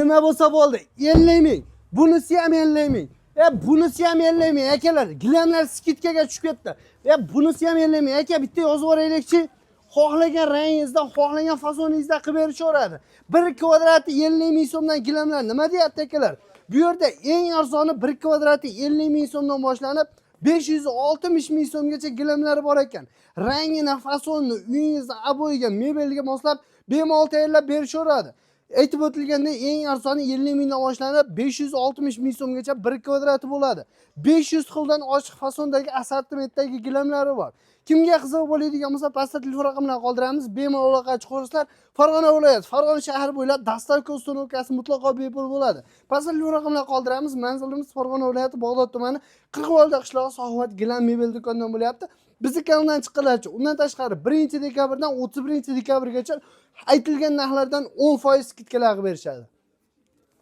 Nima bo'lsa bo'ldi, 50 ming. Bunisi ham 50 ming. Bunisi ham 50 ming akalar. Gilamlar skidkaga tushib ketdi. Bunisi ham 50 ming. Aka bitta yozib yuboraylikchi. Xohlagan rangingizda, xohlagan fasoningizda qilib berishaveradi. 1 kvadrati 50 ming so'mdan gilamlar nima deyapti akalar? Bu yerda eng arzoni 1 kvadrati 50 ming so'mdan boshlanib 560 ming so'mgacha gilamlari bor ekan. Rangini, fasonini, uyingizni, aboyiga, mebelga moslab bemalol tayyorlab berishaveradi. Aytib o'tilganda eng arzoni 50 mingdan boshlanib 560 ming so'mgacha 1 kvadrati bo'ladi. 500 xildan ochiq fasondagi assortimentdagi gilamlari bor. Kimga qiziq bo'ladigan bo'lsa, pastda telefon raqamlarini qoldiramiz. Bemalol aloqa chiqarsizlar. Farg'ona viloyati, Farg'ona shahri bo'ylab dostavka ustunovkasi mutlaqo bepul bo'ladi. Pastda telefon raqamlarini qoldiramiz. Manzilimiz Farg'ona viloyati Bog'dod tumani Qirg'o'lda qishlog'i Sohvat gilam mebel do'konidan bo'lyapti. Bizi kanaldan chiqqanlarcha, undan tashqari 1-dekabrdan 31-dekabrgacha aytilgan narxlardan 10% skidkalar berishadi.